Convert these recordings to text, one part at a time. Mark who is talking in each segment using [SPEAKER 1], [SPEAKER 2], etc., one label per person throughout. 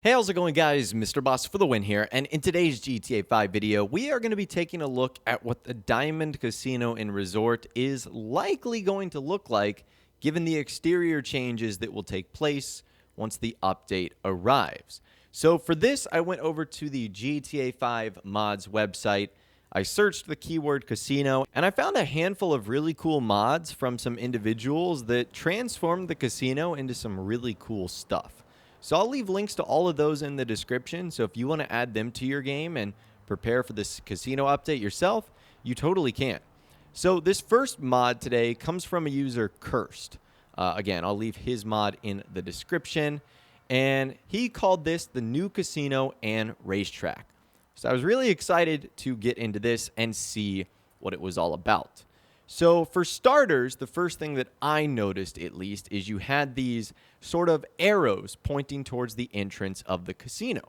[SPEAKER 1] Hey, how's it going, guys? Mr. Boss for the win here, and in today's GTA 5 video, we are going to be taking a look at what the Diamond Casino and Resort is likely going to look like, given the exterior changes that will take place once the update arrives. So for this, I went over to the GTA 5 mods website. I searched the keyword casino, and I found a handful of really cool mods from some individuals that transformed the casino into some really cool stuff. So I'll leave links to all of those in the description, so if you want to add them to your game and prepare for this casino update yourself, you totally can. So this first mod today comes from a user, Kerst. Again, I'll leave his mod in the description, and he called this the new casino and racetrack. So I was really excited to get into this and see what it was all about. So for starters, the first thing that I noticed, at least, is you had these sort of arrows pointing towards the entrance of the casino.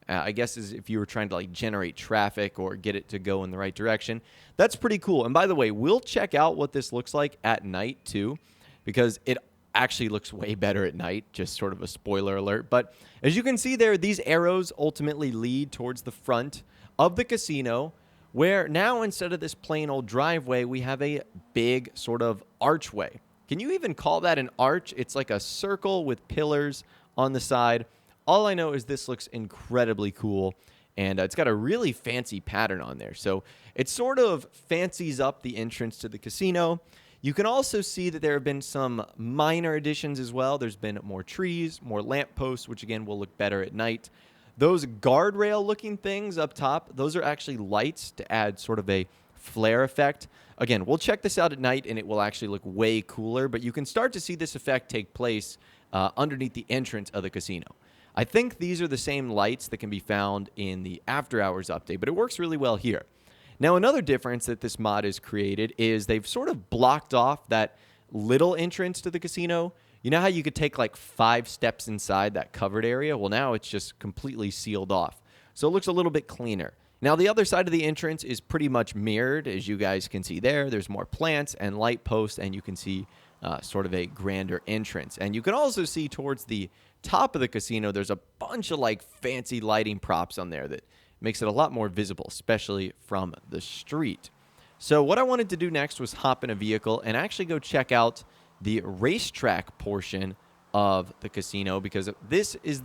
[SPEAKER 1] I guess as if you were trying to like generate traffic or get it to go in the right direction. That's pretty cool. And by the way, we'll check out what this looks like at night too, because it actually looks way better at night, just sort of a spoiler alert. But as you can see there, these arrows ultimately lead towards the front of the casino, where now instead of this plain old driveway, we have a big sort of archway. Can you even call that an arch? It's like a circle with pillars on the side. All I know is this looks incredibly cool, and it's got a really fancy pattern on there. So it sort of fancies up the entrance to the casino. You can also see that there have been some minor additions as well. There's been more trees, more lampposts, which again will look better at night. Those guardrail looking things up top, those are actually lights to add sort of a flare effect. Again, we'll check this out at night and it will actually look way cooler, but you can start to see this effect take place underneath the entrance of the casino. I think these are the same lights that can be found in the After Hours update, but it works really well here. Now, another difference that this mod has created is they've sort of blocked off that little entrance to the casino. You know how you could take like 5 steps inside that covered area? Well, now it's just completely sealed off. So it looks a little bit cleaner. Now, the other side of the entrance is pretty much mirrored, as you guys can see there. There's more plants and light posts, and you can see sort of a grander entrance. And you can also see towards the top of the casino, there's a bunch of like fancy lighting props on there that makes it a lot more visible, especially from the street. So what I wanted to do next was hop in a vehicle and actually go check out the racetrack portion of the casino, because this is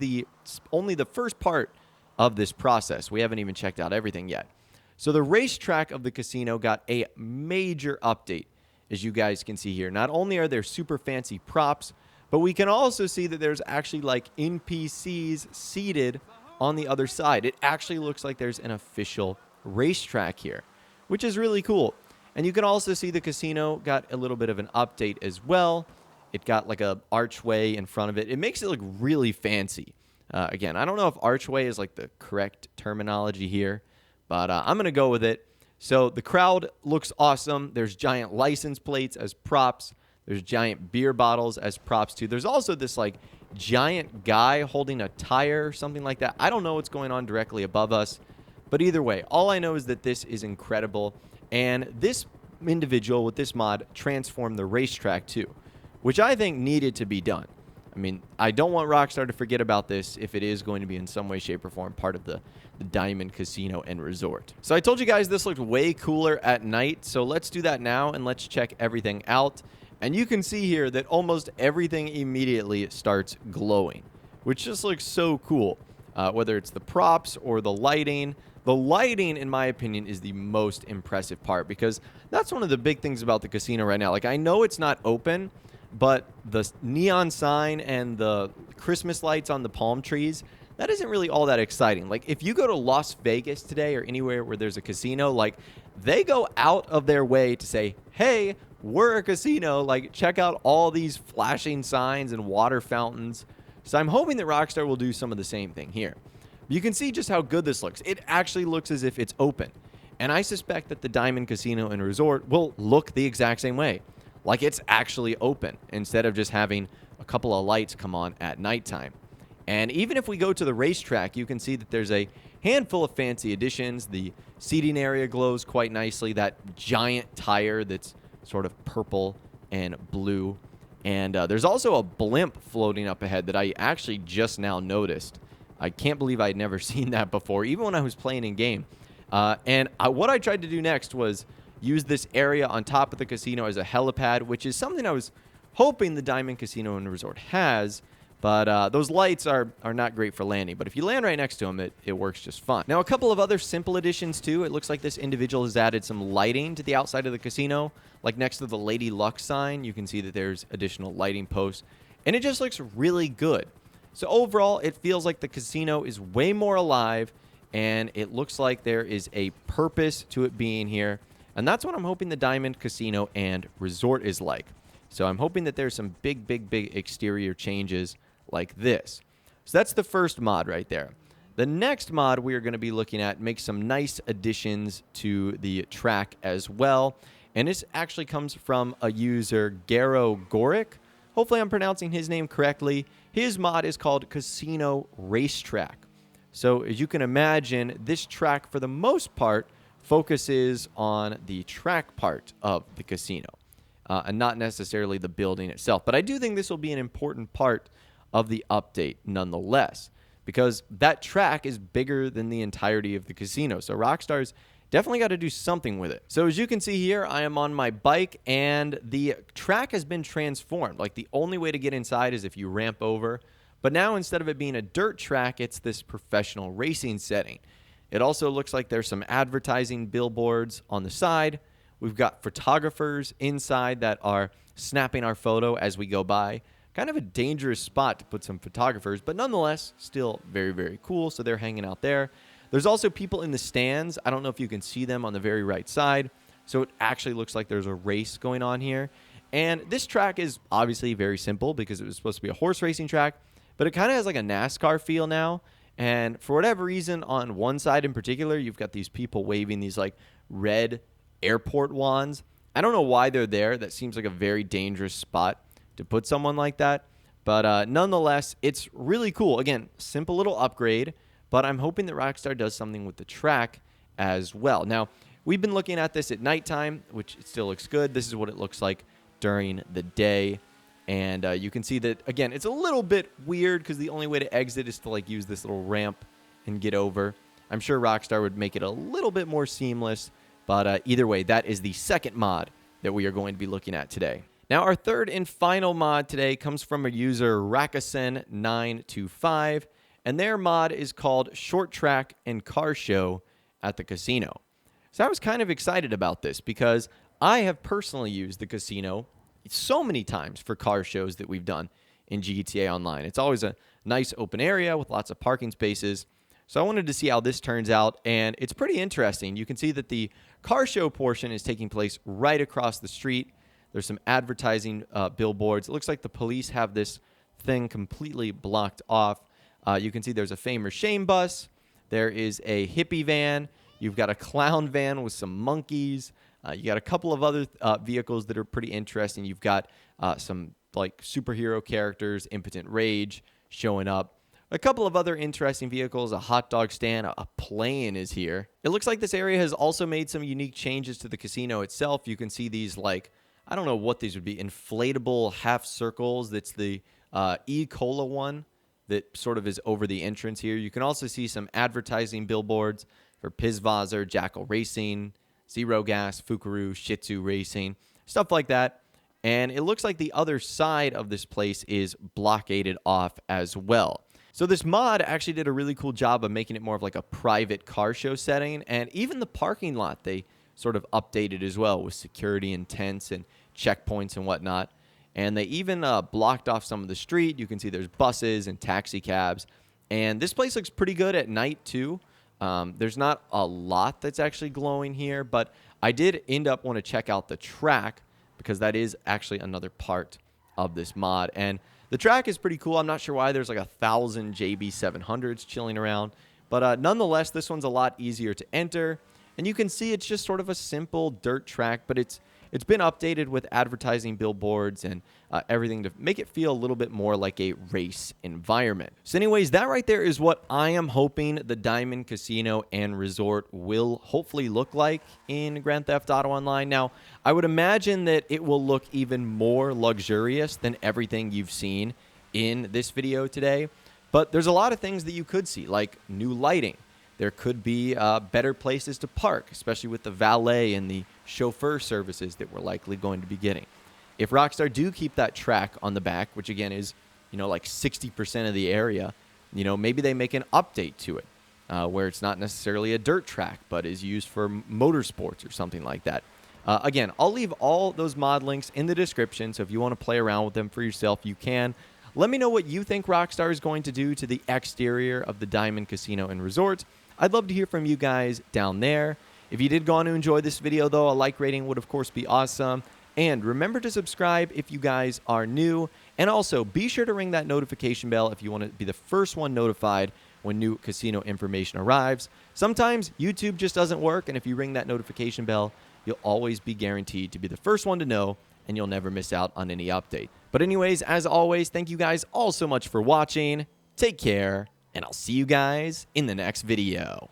[SPEAKER 1] only the first part of this process. We haven't even checked out everything yet. So the racetrack of the casino got a major update, as you guys can see here. Not only are there super fancy props, but we can also see that there's actually like NPCs seated on the other side. It actually looks like there's an official racetrack here, which is really cool. And you can also see the casino got a little bit of an update as well. It got like a archway in front of it. It makes it look really fancy. Again, I don't know if archway is like the correct terminology here, but I'm going to go with it. So the crowd looks awesome. There's giant license plates as props. There's giant beer bottles as props too. There's also this like giant guy holding a tire or something like that. I don't know what's going on directly above us, but either way, all I know is that this is incredible. And this individual with this mod transformed the racetrack too, which I think needed to be done. I mean, I don't want Rockstar to forget about this if it is going to be in some way, shape, or form part of the Diamond Casino and Resort. So I told you guys this looked way cooler at night, so let's do that now and let's check everything out. And you can see here that almost everything immediately starts glowing, which just looks so cool. Whether it's the props or the lighting. The lighting, in my opinion, is the most impressive part, because that's one of the big things about the casino right now. Like, I know it's not open, but the neon sign and the Christmas lights on the palm trees, that isn't really all that exciting. Like, if you go to Las Vegas today or anywhere where there's a casino, like, they go out of their way to say, hey, we're a casino. Like, check out all these flashing signs and water fountains. So I'm hoping that Rockstar will do some of the same thing here. You can see just how good this looks. It actually looks as if it's open. And I suspect that the Diamond Casino and Resort will look the exact same way. Like it's actually open instead of just having a couple of lights come on at nighttime. And even if we go to the racetrack, you can see that there's a handful of fancy additions. The seating area glows quite nicely. That giant tire that's sort of purple and blue. And there's also a blimp floating up ahead that I actually just now noticed. I can't believe I'd never seen that before, even when I was playing in game. What I tried to do next was use this area on top of the casino as a helipad, which is something I was hoping the Diamond Casino and Resort has. But those lights are not great for landing. But if you land right next to them, it works just fine. Now, a couple of other simple additions, too. It looks like this individual has added some lighting to the outside of the casino. Like next to the Lady Luck sign, you can see that there's additional lighting posts. And it just looks really good. So overall, it feels like the casino is way more alive. And it looks like there is a purpose to it being here. And that's what I'm hoping the Diamond Casino and Resort is like. So I'm hoping that there's some big exterior changes like this. So that's the first mod right there. The next mod we are going to be looking at makes some nice additions to the track as well. And this actually comes from a user, Geregorik. Hopefully I'm pronouncing his name correctly. His mod is called Casino RACETRACK. So as you can imagine, this track for the most part focuses on the track part of the casino and not necessarily the building itself. But I do think this will be an important part of the update nonetheless, because that track is bigger than the entirety of the casino. So Rockstar's definitely got to do something with it. So as you can see here, I am on my bike and the track has been transformed. Like the only way to get inside is if you ramp over. But now instead of it being a dirt track, it's this professional racing setting. It also looks like there's some advertising billboards on the side. We've got photographers inside that are snapping our photo as we go by. Kind of a dangerous spot to put some photographers, but nonetheless, still very cool. So they're hanging out there. There's also people in the stands. I don't know if you can see them on the very right side. So it actually looks like there's a race going on here. And this track is obviously very simple because it was supposed to be a horse racing track, but it kind of has like a NASCAR feel now. And for whatever reason, on one side in particular, you've got these people waving these like red airport wands. I don't know why they're there. That seems like a very dangerous spot to put someone like that. But nonetheless, it's really cool. Again, simple little upgrade, but I'm hoping that Rockstar does something with the track as well. Now, we've been looking at this at nighttime, which it still looks good. This is what it looks like during the day. And you can see that, again, it's a little bit weird because the only way to exit is to like use this little ramp and get over. I'm sure Rockstar would make it a little bit more seamless. But either way, that is the second mod that we are going to be looking at today. Now, our third and final mod today comes from a user, Rakasen925, and their mod is called Short Track and Car Show at the Casino. So I was kind of excited about this because I have personally used the casino so many times for car shows that we've done in GTA Online. It's always a nice open area with lots of parking spaces. So I wanted to see how this turns out, and it's pretty interesting. You can see that the car show portion is taking place right across the street. There's some advertising billboards. It looks like the police have this thing completely blocked off. You can see there's a Fame or Shame bus. There is a hippie van. You've got a clown van with some monkeys. You got a couple of other vehicles that are pretty interesting. You've got some like superhero characters, Impotent Rage showing up. A couple of other interesting vehicles, a hot dog stand, a plane is here. It looks like this area has also made some unique changes to the casino itself. You can see these like, I don't know what these would be, inflatable half circles. That's the E-Cola one that sort of is over the entrance here. You can also see some advertising billboards for Pizvazer, Jackal Racing, Zero Gas, Fukaru, Shih Tzu Racing, stuff like that. And it looks like the other side of this place is blockaded off as well. So this mod actually did a really cool job of making it more of like a private car show setting. And even the parking lot, they sort of updated as well with security and tents and checkpoints and whatnot. And they even blocked off some of the street. You can see there's buses and taxi cabs. And this place looks pretty good at night too. There's not a lot that's actually glowing here, but I did end up want to check out the track because that is actually another part of this mod. And the track is pretty cool. I'm not sure why there's like 1,000 JB700s chilling around, but nonetheless, this one's a lot easier to enter. And you can see it's just sort of a simple dirt track, but it's been updated with advertising billboards and everything to make it feel a little bit more like a race environment. So anyways, that right there is what I am hoping the Diamond Casino and Resort will hopefully look like in Grand Theft Auto Online. Now, I would imagine that it will look even more luxurious than everything you've seen in this video today. But there's a lot of things that you could see, like new lighting. There could be better places to park, especially with the valet and the chauffeur services that we're likely going to be getting. If Rockstar do keep that track on the back, which again is, like 60% of the area, maybe they make an update to it where it's not necessarily a dirt track, but is used for motorsports or something like that. Again, I'll leave all those mod links in the description, so if you want to play around with them for yourself, you can. Let me know what you think Rockstar is going to do to the exterior of the Diamond Casino and Resort. I'd love to hear from you guys down there. If you did go on to enjoy this video, though, a like rating would, of course, be awesome. And remember to subscribe if you guys are new. And also, be sure to ring that notification bell if you want to be the first one notified when new casino information arrives. Sometimes YouTube just doesn't work, and if you ring that notification bell, you'll always be guaranteed to be the first one to know, and you'll never miss out on any update. But anyways, as always, thank you guys all so much for watching. Take care, and I'll see you guys in the next video.